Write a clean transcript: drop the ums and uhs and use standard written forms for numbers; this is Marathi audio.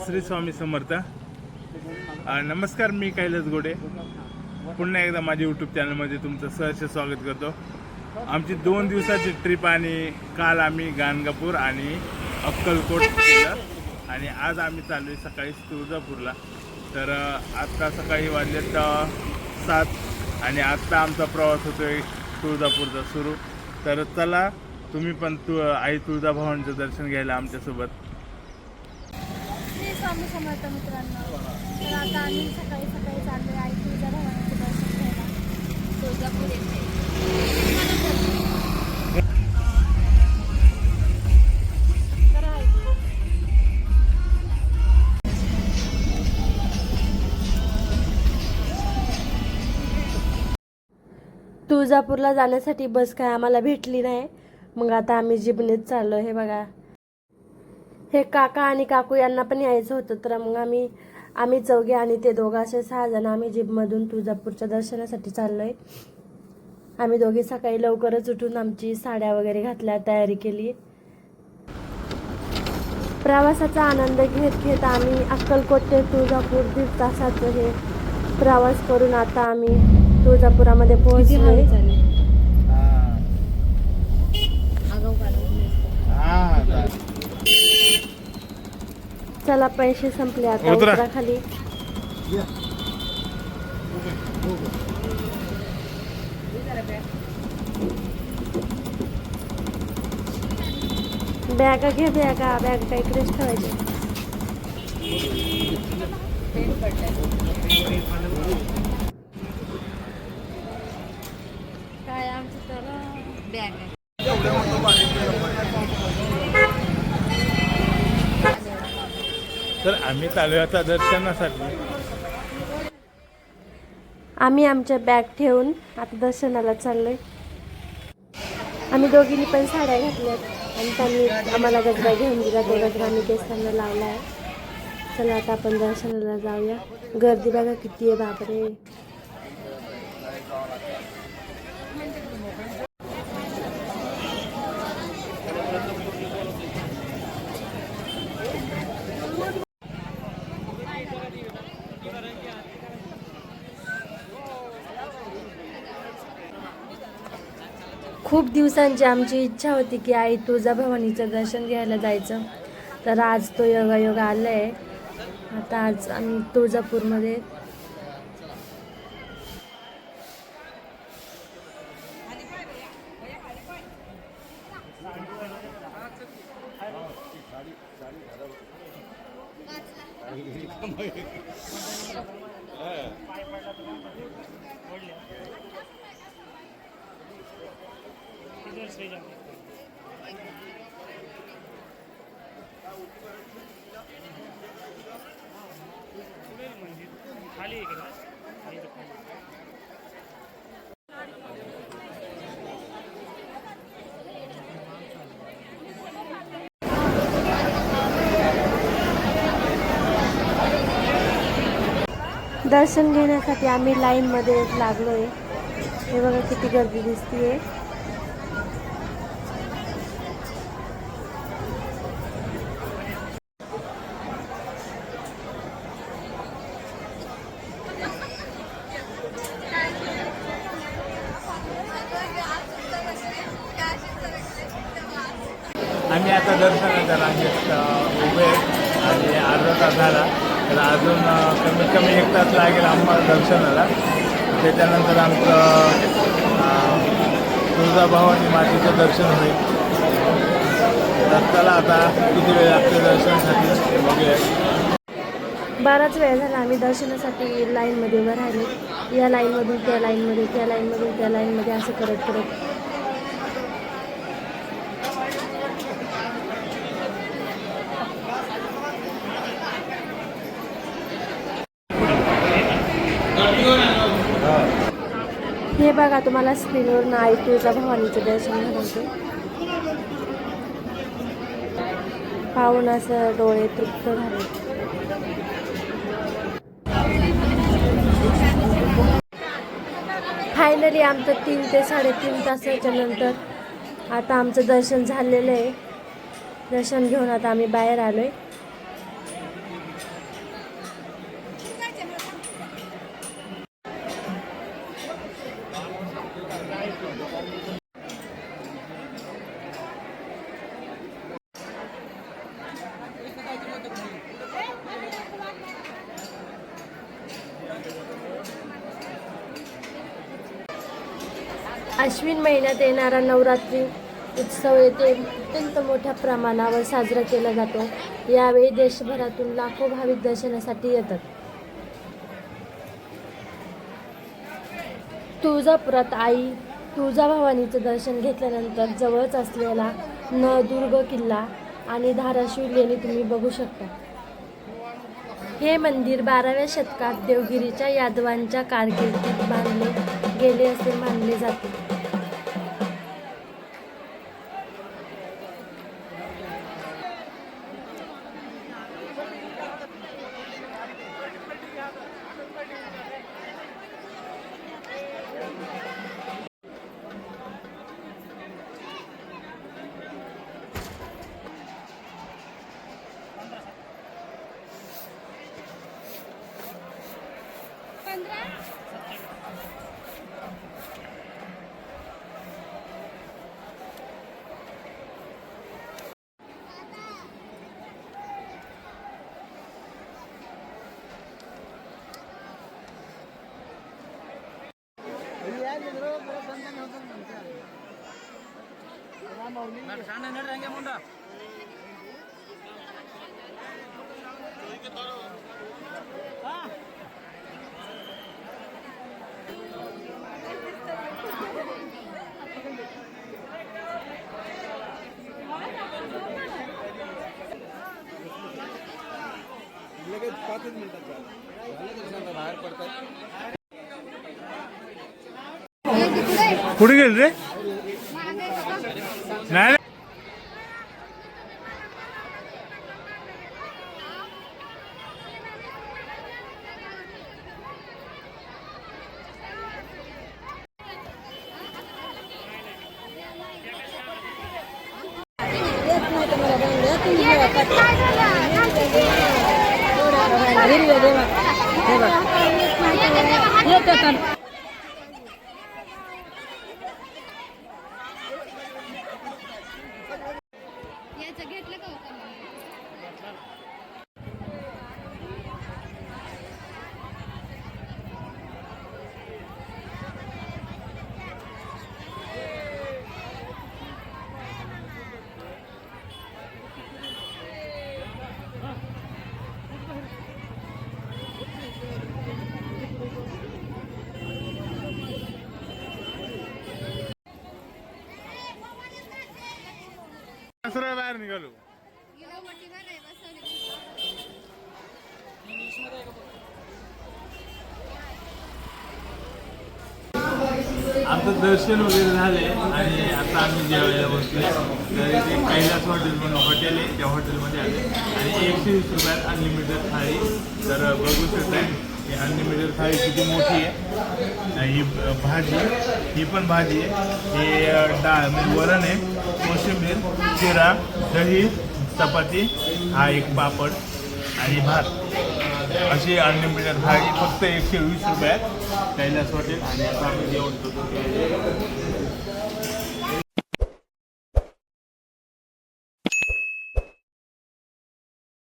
श्री स्वामी समर्थ। नमस्कार, मी कैलास गोडे पुन्हा एकदा माझ्या यूट्यूब चॅनलमध्ये तुमचं सहर्ष स्वागत करतो। आमची 2 दिवसाची ट्रिप आणि काल आम्ही गाणगापूर आणि अक्कलकोट केलं आणि आज आम्ही चाललो आहे सकाळी तुळजापूरला। तर आत्ता सकाळी वाजलेत 7 आणि आत्ता आमचा प्रवास होतोय तुळजापूरचा सुरू। तर चला तुम्ही पण आई तुळजाभवानीचं दर्शन घ्यायला आमच्यासोबत। श्री स्वामी समर्थ मित्रांनो, तर आता आम्ही सकाळी चाललो आहे आई तुळजाभवानीचं दर्शन घ्यायला तुळजापूर येथे। तुळजापूरला जाण्यासाठी बस काय आम्हाला भेटली नाही, मग आता आम्ही जीपनेच चाललो। हे बघा, हे काका आणि काकू यांना पण यायचं होतं, तर मग आम्ही चौघे आणि ते दोघं असे 6 जण आम्ही जीपमधून तुळजापूरच्या दर्शनासाठी चाललोय। आम्ही दोघे सकाळी लवकरच उठून आमची साड्या वगैरे घातल्या, तयारी केली। प्रवासाचा आनंद घेत आम्ही अक्कलकोट ते तुळजापूर 1.5 तासाचं हे प्रवास करून आता आम्ही तुळजापुरामध्ये पोहोचलोय। चला, पैसे संपले, आता उतरा खाली। बॅगा घे, बॅग काय इकडेच ठेवायचे। काय आमचं तर बॅग आहे। तर आम्ही चालू आता दर्शनासाठी। आम्ही आमच्या बॅग ठेवून आता दर्शनाला चाललोय। आम्ही दोघींनी पण साड्या घातल्यात आणि त्यांनी आम्हाला गजरा घेऊन दिला, तो गजरा आम्ही केसांना लावला आहे। चला आता आपण दर्शनाला जाऊया। गर्दी बघा किती आहे, बापरे। खूप दिवसांची आमची इच्छा होती की आई तुळजाभवानीचं दर्शन घ्यायला जायचं, तर आज तो योगायोग आलाय। आता आज आम्ही तुळजापूरमध्ये दर्शन घेण्यासाठी आम्ही लाईनमध्ये लागलोय। हे बघा किती गर्दी दिसतीये। आम्ही आता दर्शनाच्या रांगेत उभे आणि अर्धा तास झाला, तर अजून कमीत कमी 1 तास लागेल आम्हाला दर्शनाला। त्याच्यानंतर आमचं तुळजाभवानी मातेचं दर्शन होईल। तर चला आता किती वेळ लागते दर्शनासाठी ते बघूया। बराच वेळ झाला आम्ही दर्शनासाठी लाईनमध्ये उभं राहिले। या लाईनमधून त्या लाईनमध्ये, त्या लाईनमधून त्या लाईनमध्ये असं करत हे बघा, तुम्हाला स्क्रीनवरून आई तुळजाभवानीचं दर्शन घडवते। पाहून असं डोळे तृप्त झाले। फायनली आमचं 3 ते 3.5 तासाच्या नंतर आता आमचं दर्शन झालेलं आहे। दर्शन घेऊन आता आम्ही बाहेर आलोय। अश्विन महिन्यात येणारा नवरात्री उत्सव येथे अत्यंत मोठ्या प्रमाणावर साजरा केला जातो. यावेळी देशभरातून लाखो भाविक दर्शनासाठी येतात. तुळजापुरात आई तुळजाभवानीचं दर्शन घेतल्यानंतर जवळच असलेला नळदुर्ग किल्ला आणि धाराशिव लेणी तुम्ही बघू शकता. हे मंदिर 12व्या शतकात देवगिरीच्या यादवांच्या कारकिर्दीत बांधले गेले असे मानले जाते. कुठे गेल रे? नाही सरळ बाहेर निघालो. आमचं दर्शन वगैरे झाले आणि आता आम्ही जेवायला बसले. तर इथे कैलास हॉटेल म्हणून हॉटेल आहे, त्या हॉटेलमध्ये आले आणि 120 रुपयात अनलिमिटेड थाळी. तर बघू शकता ही अनलिमिटेड थाळी किती मोठी आहे. ही भाजी, ही पण भाजी आहे. हे डाळ म्हणजे वरण आहे, कोशिंबीर, शिरा, दही, चपाती, हा एक पापड आणि भात. अशी अनलिमिटेड थाळी फक्त 120 रुपयात कैलास हॉटेल. आणि आता आम्ही जेवण करतो.